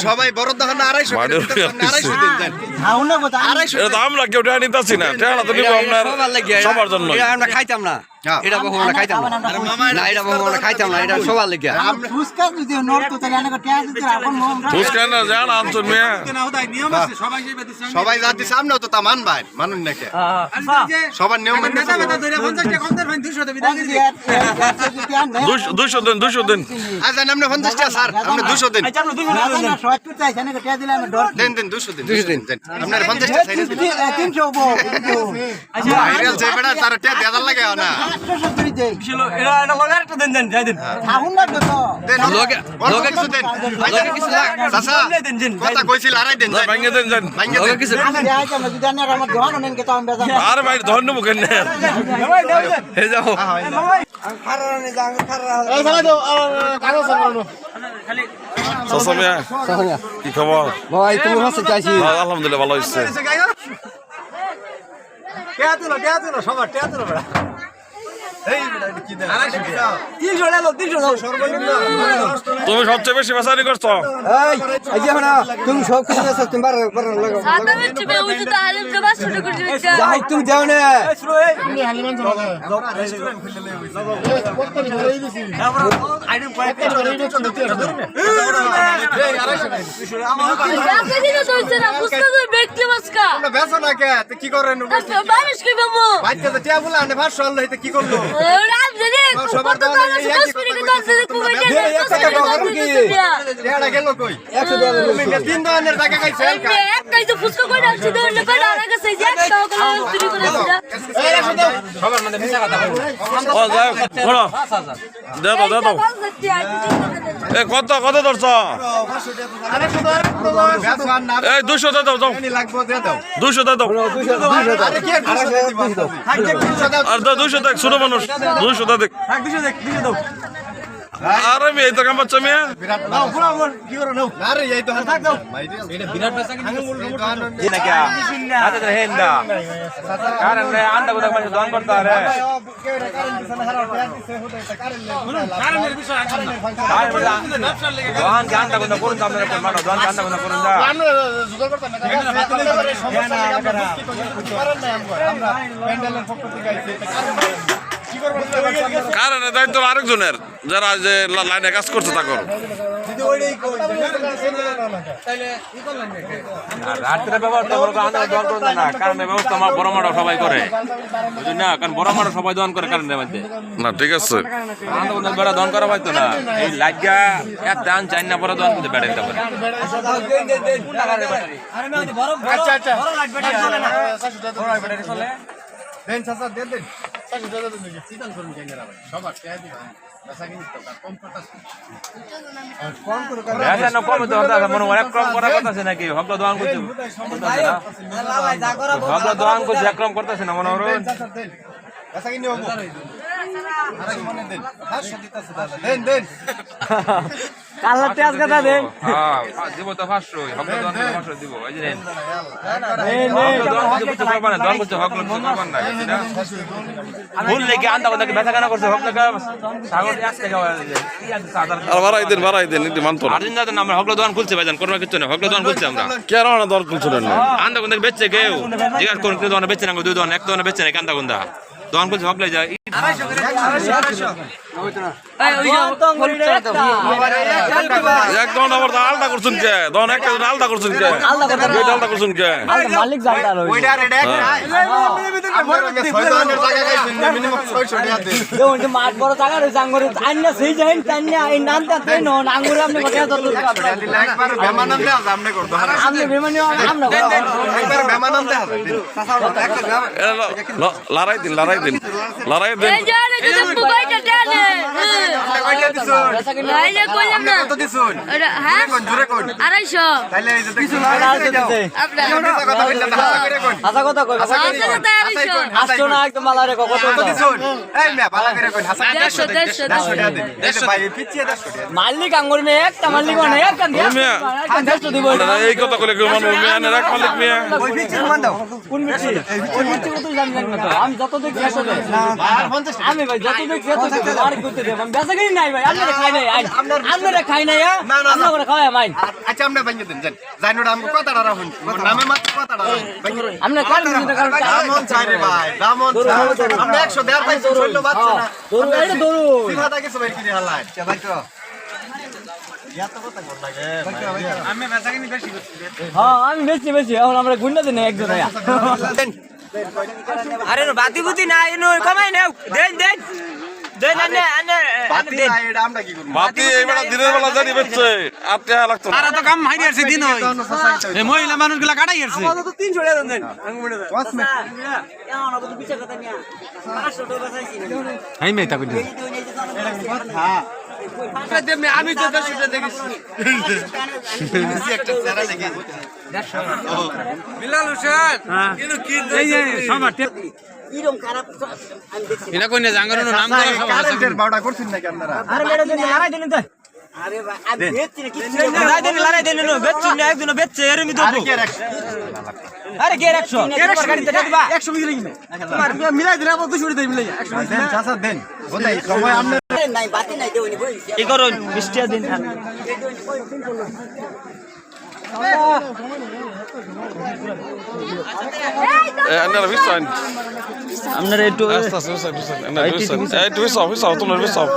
সবাই বড় দোকান 250 আমরা কেউ টাকা নিতেছি না, টাকা তো নিব আপনার সবার জন্য। আমরা খাইতাম না, এটা বহু আমরা খাইতাম না, এটা বহু আমরা খাইতাম না, এটা সবার লেগে ফুচকা না জান আনছুন মিয়া সবাই জাতি সামনে তো তা মানবাই মানুন নাকি সবার নিয়ম মেনে 200 দিন 200 দিন আজ আমরা 50 টাকা স্যার আমরা 200 দিন দেন দেন 200 দিন আপনার 50 টাকা চাই না 300 ভাইরাল যে বেটা তার টাকা দেওয়ার লাগে না লগে কিছু দেন চাচা কথা কইছিল আড়াই দেন ভাঙে দেন জান লগে কিছু আরে ভাই ধন্য কেন হে যাও চাচা মিয়া কি খবর ভাই তুমি হচ্ছে চাইছি আলহামদুলিল্লাহ ভালো হইছে তুমি সবচেয়ে বেশি বেচারি করছো তুমি সব কিছু তুমি তুমি যাও না কি করেন কি করলো গেল কই 3 ধরনের টাকা খাইছে কত কত ধরছ এই 200 দাও দাও 200 দাও আর 200 দেখ ছোট মানুষ 200 দেখ আরে মেয়ে তো কাম বাচ্চা মেয়ে কারণে দায়িত্ব আরেকজনের যারা যে লাইনে কাজ করছে তা করো রাত্রে ব্যবহারটা না কারণে ব্যবস্থা বড় মাঠা সবাই করে না, কারণ বড় মাঠা সবাই দোয়ান করে কারণের মধ্যে না। ঠিক আছে বেড়া দোয়ান করা পাইতো না, এই লাগিয়া এক দান চাই না পরে দোয়ান করতে বেড়ে দিতে পারে। নাকি হকলা দোয়ান করছে হকলা দোয়ান করছে একরম করতেছে না মনে হয় দিব তো 500 হকলা দোয়ান 500 দিব এই যে ভুল লেগে আন্দা কথা ব্যথা কেন করছে হকলা বাড়াই দেন মানতো আমরা হকলা দোয়ান খুলছে ভাইজান কোনো কিছু না, হকলা দোয়ান খুলছে আমরা কেন না দোয়ান খুলছে না আন্দা কোন বেচছে কেউ জিজ্ঞাসা করুন কেউ দোয়ানে বেচছে না, 2 দোয়ান 1 দোয়ানে বেচছে না কান্দা কোনটা দোয়ান খুলছে হকলা যায় একদম আবার আলাদা করছেন কে দন একটা আলাদা করছেন কে আলাদা করছেন কে মালিক জানতা ওইটা রেডে মাঠ বড় জায়গা রয়েছে আঙ্গুরে আইনা সেই যাইন তাইনা এই নামটা তাই ন আঙ্গুরে আপনি কথা ধরলো একবার বেমানান দে আপনি করতে আপনি বেমানি আমরা একবার বেমানান দে লড়াই দিন এই জানে যে বুবাইটা ডালে টিয়া দিছুন বেচা কিনা এই যে কইলাম না কত দিছুন এটা হ্যাঁ জোরে কোন 250 তাইলে এই যে দেখি আপনার কথা বললে না হাসা করে কোন হাসা কথা কই হাসা করে হাসা কথা হাসাই কোন আসছো না একদম মালারে কত কত দিছুন এই মে ভালো করে কোন হাসা 150 এই যে ভাই পিছিয়ে 150 মালিক আঙ্গুর মে একটা মালিক মানে একটা দিয়া দেড়শো দিব এই কথা কইলে কেউ মানুষ মেয়ে রাখ মালিক মেয়ে ওই পিছিয়ে মান দাও কোন মিষ্টি ওই মিষ্টি কত জানি না তো আমি যত দেখি এত দেই আমি ভাই যত দেখি এত দেই আর কইতে দেব আমি বেচা কিনি নাই ভাই আপনারা খাই নাই আপনারা খাই নাই আমরা করে খাওয়া মাই আচ্ছা আমরা ভাঙিয়ে দেন জানোটা আমগো কথাটা রাখুন নামে মাত্র কথাটা আমরা কাল দিতে কাল রামন চাই রে ভাই রামন চাই আমরা 100 দেড় পাইছি চললো বাচ্চা না দৌড় এটা দৌড় সিমাদা কিছু ভাই কিনে হালাই ভাই তো ইয়া তো কথা বল লাগে আমি বেচা কিনি বেশি করছি হ্যাঁ আমি বেশি বেশি এখন আমরা গুন্না দিন একজন আয়া আরে বাতি বুতি না এনো কমাই নাও দেন দেন দেন আনে বাতি এটা আমরা কি করব বাতি এইবেলা দিনের বেলা জানি বেচছে আর টাকা লাগতো না তারা তো কাম হাইরে আসছে দিন হই এই মহিলা মানুষগুলা কাটাই আসছে আমাদের তো 300 টাকা দেন আঙ্গুরে দেন এখন আবার তো বিচার কথা নিয়া 500 টাকা চাইছি হাই মেয়ে তা কই আমি তো 10 টাকা দেখেছি একটা সারা লেগে বিলাল হোসেন কিন্তু কি এই যে সবার এরকম খারাপ আমি দেখছি এটা কই না জাঙ্গার নাম করা সব আছে কারেন্টের বাউটা করছেন নাকি আপনারা আরে মেরে দিন লড়াই দিন তো আরে ভাই আমি বেচছি না কিছু লড়াই দিন না বেচছি না একজন বেচছে এর আমি দেবো আরে কে 100 কে গাড়িতে দিবা 100 মিলে কিনে তোমার মিলাই দিলে আপনি 200 টাকা মিলাই 100 দেন চাচা দেন বোধাই সময় আমরা নাই বাতি নাই দেউনি বই কি করুন মিষ্টিয়া দিন আপনারা বিছান আপনারা একটু আস্তে আস্তে বিছান আপনারা বিছান এই তুই সব তোমরা বিছাও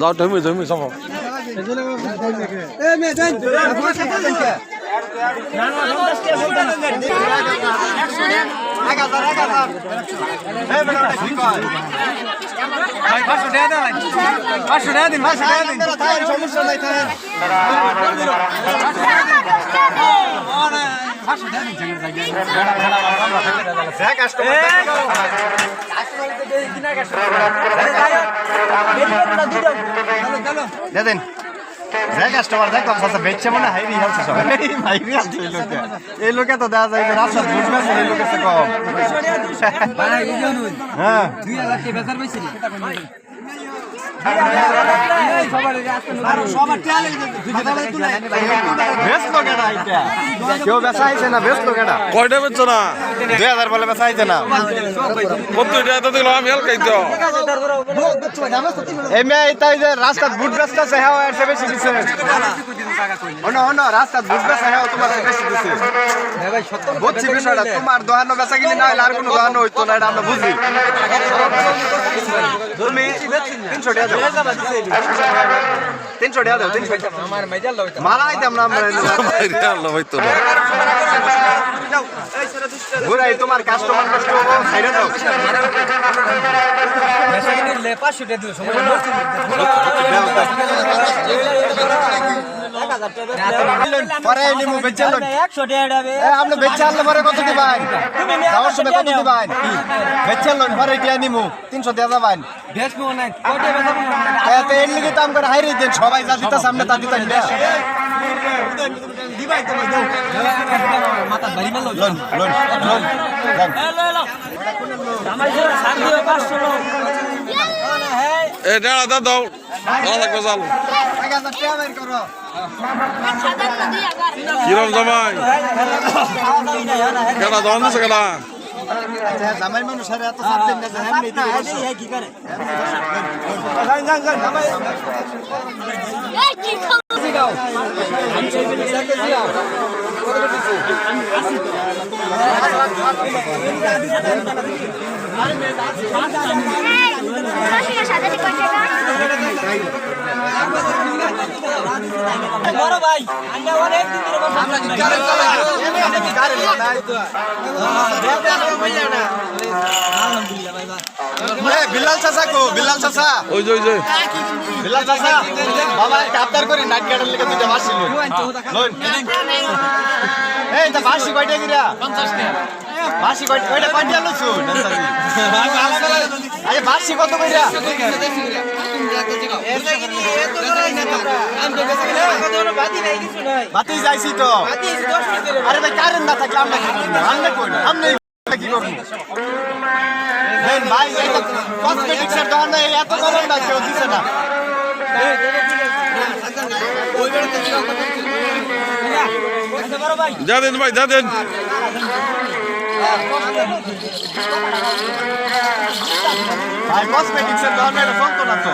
দাও তুমি সব এ মে দেন ভাই 500 টাকা দেন 500 টাকা দিন 500 টাকা দিন সমস্যা নাই থাকেন দেন যে কাস্টমার দেখো আচ্ছা বেচছে মানে হাইরি হালছে সব হাইরি হালছে এই লোকে তো দেখা যায় রাস্তা বুঝবে এই লোকে সে কম হ্যাঁ 2000 টাকা বেচার পাইছি বেশ লোকেরা এটা কেউ বেচা আইছে না বেশ লোকেরা কয়টা বেচছো না 2000 বলে বেচা আইছে না কত টাকা তো দিলাম আমি হালকাই তো এই মে এটাই যে রাস্তা বুট বেচতে আছে হ্যাঁ এর বেশি দিছে অন্য রাস্তা বুট বেচা হ্যাঁ তোমার বেশি দিছে বুঝছি বিষয়টা তোমার দোকান বেচা কিনে না হলে আর কোনো দোকান হইতো না এটা আমরা বুঝি তুমি 300 টাকা দাও 300 টাকা দাও 300 টাকা আমার মেজাল লইতা মারা আইতাম না আমরা আল্লাহ হইতো না ঘুরাই তোমার কাস্টমার নষ্ট হবে সাইডে দাও বেচা কিনে লে 500 টাকা দিও সময় পরে নিমু বেচল 100 টাকা দেবে আপনি বেচল পরে কত দিবেন যাওয়ার সময় কত দিবেন বেচল পরে টিয়া নিমু 300 টাকা দিবেন বেচবো না কয়টা বেচাবো না এত এর লিগে তো আমরা হাইরে দেন সবাই যা দিতা সামনে তা দিতা না দিবাই তো দাও মাথা বাড়ি মারলো লোন লোন লোন আমার জন্য সার দিও 500 লোক এ ডালা দাও লাগবে চাল কিরম জামাই কেনা দাম দিছে কেনা জামাই মানুষ আরে এত সার দেন না জামাই নেই দিবে কি করে জামাই এই কি বড় ভাই আমরা অনেক দিন ধরে বিলাল চাচা কো বিলাল চাচা ওই যে বিলাল চাচা বাবা কাপদার করে নাট কাটার লেগে দুইটা মাসি লোন এই তা মাসি কয়টা গিরা 50 টাকা মাসি কয়টা পাটিয়া লছু বার্ষিক কত কইরা বাতি যাইছি তো আরে ভাই কারেন্ট না থাকলে আমরা কি করব আমরা কই না আমরা কি করব ভাই এটা কসমেটিক্সের দোকানে এত গরম না কেউ দিছে না যা দেন ভাই যা দেন ভাই কসমেটিক্সের দোকানে এটা চলতো না তো